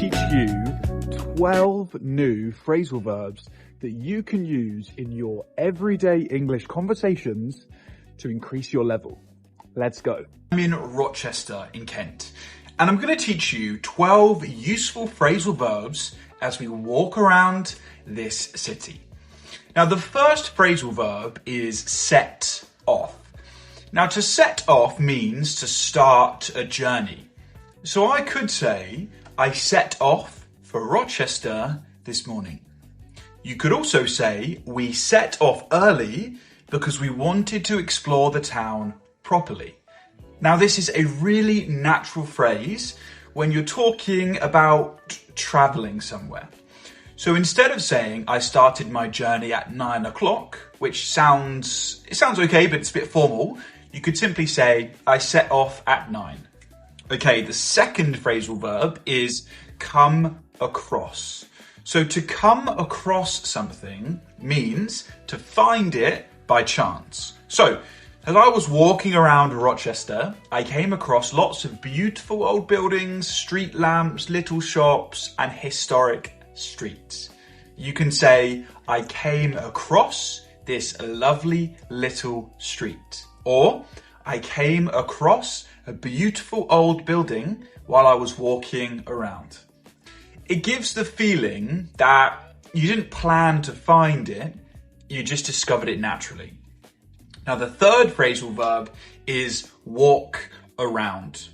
teach you 12 new phrasal verbs that you can use in your everyday English conversations to increase your level. Let's go. I'm in Rochester in Kent, and I'm going to teach you 12 useful phrasal verbs as we walk around this city. Now, the first phrasal verb is set off. Now, to set off means to start a journey. So I could say, I set off for Rochester this morning. You could also say, we set off early because we wanted to explore the town properly. Now, this is a really natural phrase when you're talking about traveling somewhere. So instead of saying, I started my journey at 9 o'clock, which sounds okay, but it's a bit formal, you could simply say, I set off at 9. Okay, the second phrasal verb is come across. So to come across something means to find it by chance. So as I was walking around Rochester, I came across lots of beautiful old buildings, street lamps, little shops, and historic streets. You can say, I came across this lovely little street. Or, I came across a beautiful old building while I was walking around. It gives the feeling that you didn't plan to find it, you just discovered it naturally. Now, the third phrasal verb is walk around.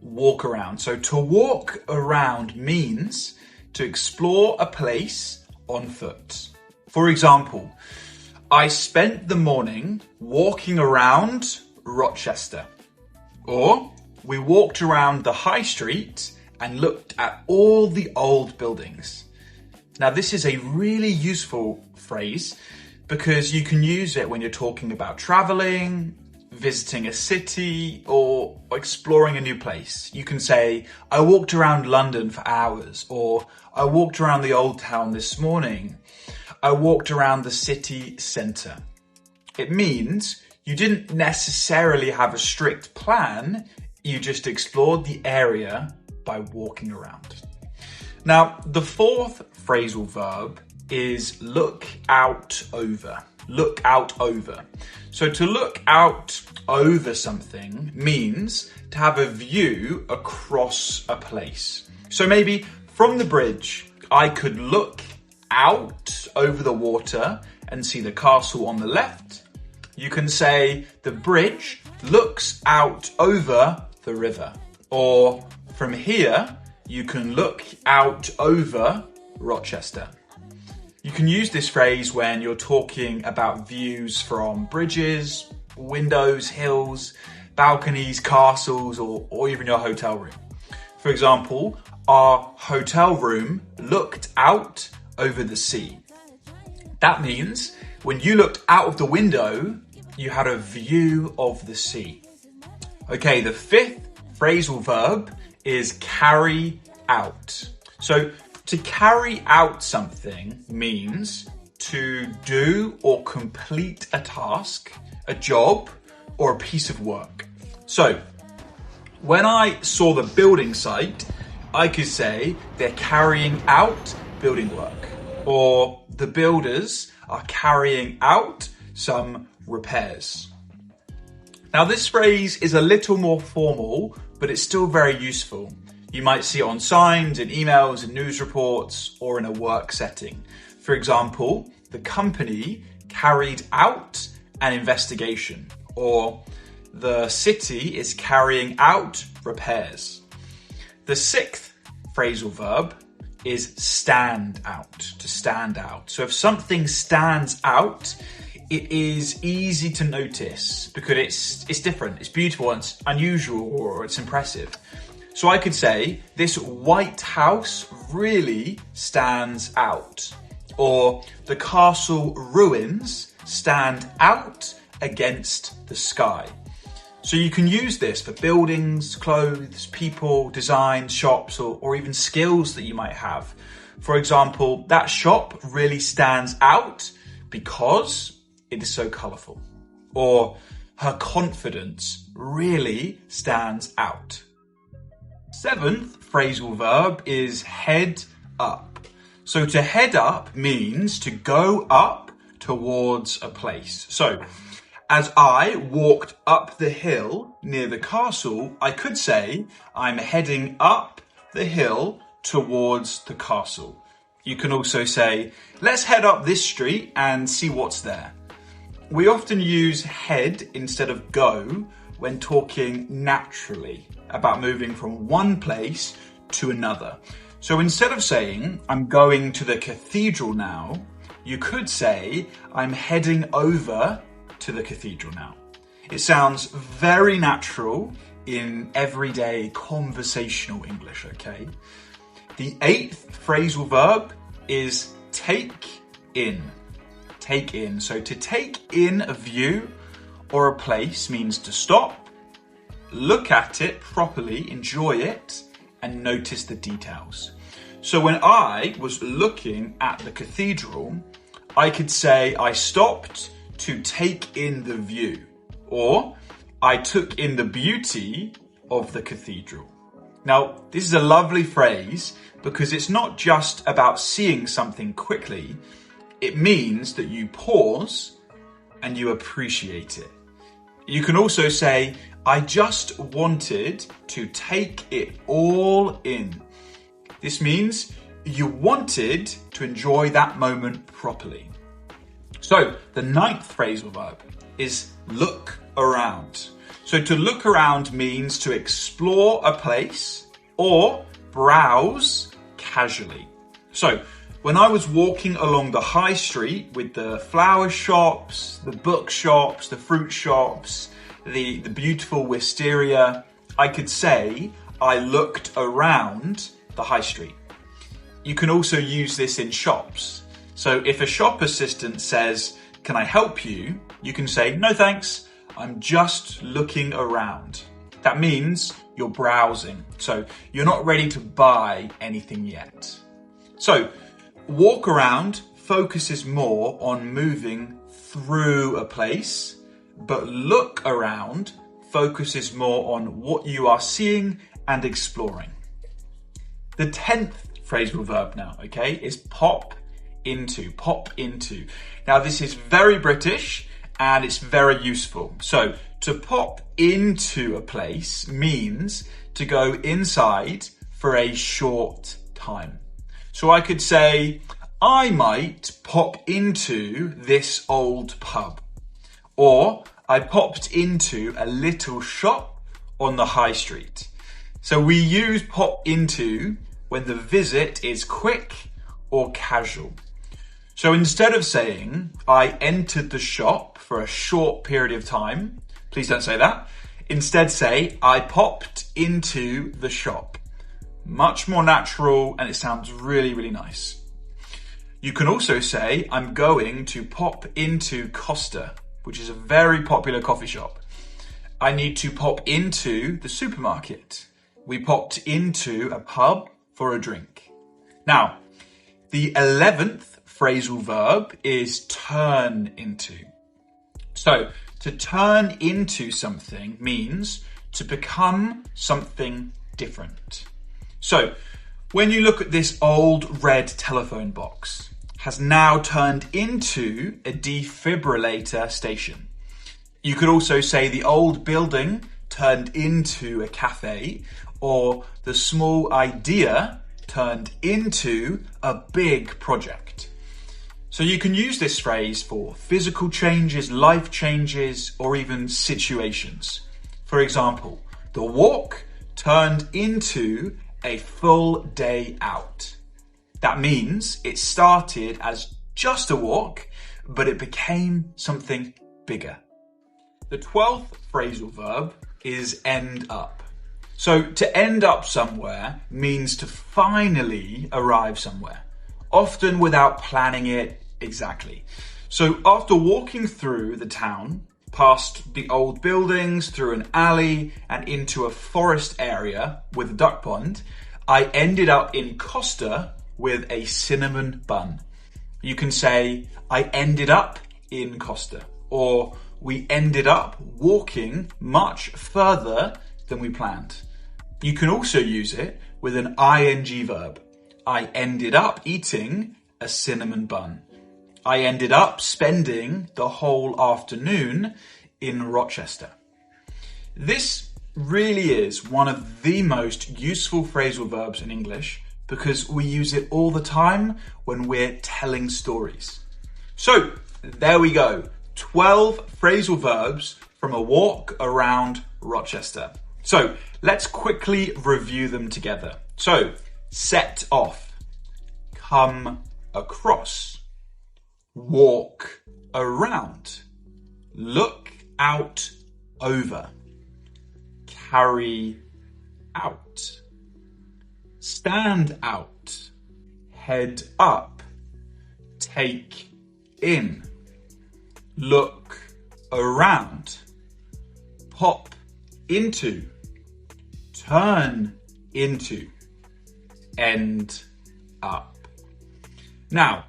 Walk around. So to walk around means to explore a place on foot. For example, I spent the morning walking around Rochester. Or, we walked around the high street and looked at all the old buildings. Now, this is a really useful phrase because you can use it when you're talking about traveling, visiting a city, or exploring a new place. You can say, I walked around London for hours, or I walked around the old town this morning. I walked around the city centre. It means you didn't necessarily have a strict plan, you just explored the area by walking around. Now, the fourth phrasal verb is look out over. Look out over. So to look out over something means to have a view across a place. So maybe from the bridge, I could look out over the water and see the castle on the left. You can say the bridge looks out over the river. Or from here, you can look out over Rochester. You can use this phrase when you're talking about views from bridges, windows, hills, balconies, castles, or even your hotel room. For example, our hotel room looked out over the sea. That means when you looked out of the window, you had a view of the sea. Okay, the fifth phrasal verb is carry out. So to carry out something means to do or complete a task, a job, or a piece of work. So when I saw the building site, I could say they're carrying out building work, or the builders are carrying out some repairs. Now, this phrase is a little more formal, but it's still very useful. You might see it on signs, in emails, in news reports, or in a work setting. For example, the company carried out an investigation, or the city is carrying out repairs. The sixth phrasal verb is stand out, to stand out. So if something stands out, it is easy to notice because it's different, it's beautiful, it's unusual, or it's impressive. So I could say, this White House really stands out. Or the castle ruins stand out against the sky. So you can use this for buildings, clothes, people, designs, shops, or even skills that you might have. For example, that shop really stands out because it is so colourful. Or her confidence really stands out. Seventh phrasal verb is head up. So to head up means to go up towards a place. So as I walked up the hill near the castle, I could say I'm heading up the hill towards the castle. You can also say, let's head up this street and see what's there. We often use head instead of go when talking naturally about moving from one place to another. So instead of saying, I'm going to the cathedral now, you could say, I'm heading over to the cathedral now. It sounds very natural in everyday conversational English, okay? The eighth phrasal verb is take in. Take in. So to take in a view or a place means to stop, look at it properly, enjoy it, and notice the details. So when I was looking at the cathedral, I could say I stopped to take in the view, or I took in the beauty of the cathedral. Now, this is a lovely phrase because it's not just about seeing something quickly. It means that you pause and you appreciate it. You can also say, I just wanted to take it all in. This means you wanted to enjoy that moment properly. So the ninth phrasal verb is look around. So to look around means to explore a place or browse casually. So when I was walking along the high street with the flower shops, the bookshops, the fruit shops, the beautiful wisteria, I could say I looked around the high street. You can also use this in shops. So if a shop assistant says, can I help you? You can say, no thanks, I'm just looking around. That means you're browsing. So you're not ready to buy anything yet. So walk around focuses more on moving through a place, but look around focuses more on what you are seeing and exploring. The 10th phrasal verb now, okay, is pop into, pop into. Now this is very British and it's very useful. So to pop into a place means to go inside for a short time. So I could say, I might pop into this old pub. Or I popped into a little shop on the high street. So we use pop into when the visit is quick or casual. So instead of saying, I entered the shop for a short period of time, please don't say that. Instead say, I popped into the shop. Much more natural and it sounds really, really nice. You can also say, I'm going to pop into Costa, which is a very popular coffee shop. I need to pop into the supermarket. We popped into a pub for a drink. Now, the 11th phrasal verb is turn into. So, to turn into something means to become something different. So, when you look at this old red telephone box, has now turned into a defibrillator station. You could also say the old building turned into a cafe, or the small idea turned into a big project. So you can use this phrase for physical changes, life changes, or even situations. For example, the walk turned into a full day out. That means it started as just a walk, but it became something bigger. The 12th phrasal verb is end up. So to end up somewhere means to finally arrive somewhere, often without planning it exactly. So after walking through the town, past the old buildings, through an alley and into a forest area with a duck pond, I ended up in Costa with a cinnamon bun. You can say, I ended up in Costa, or we ended up walking much further than we planned. You can also use it with an ing verb. I ended up eating a cinnamon bun. I ended up spending the whole afternoon in Rochester. This really is one of the most useful phrasal verbs in English because we use it all the time when we're telling stories. So there we go, 12 phrasal verbs from a walk around Rochester. So let's quickly review them together. So set off, come across, walk around, look out over, carry out, stand out, head up, take in, look around, pop into, turn into, end up. Now,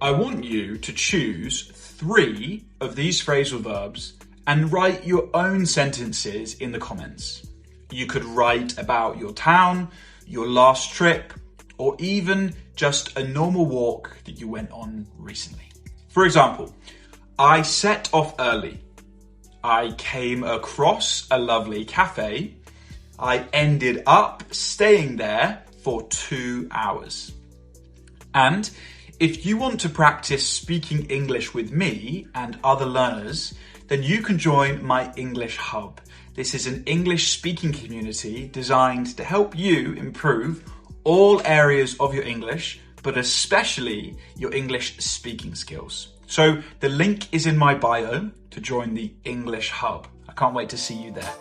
I want you to choose 3 of these phrasal verbs and write your own sentences in the comments. You could write about your town, your last trip, or even just a normal walk that you went on recently. For example, I set off early. I came across a lovely cafe. I ended up staying there for 2 hours. And if you want to practice speaking English with me and other learners, then you can join my English Hub. This is an English speaking community designed to help you improve all areas of your English, but especially your English speaking skills. So the link is in my bio to join the English Hub. I can't wait to see you there.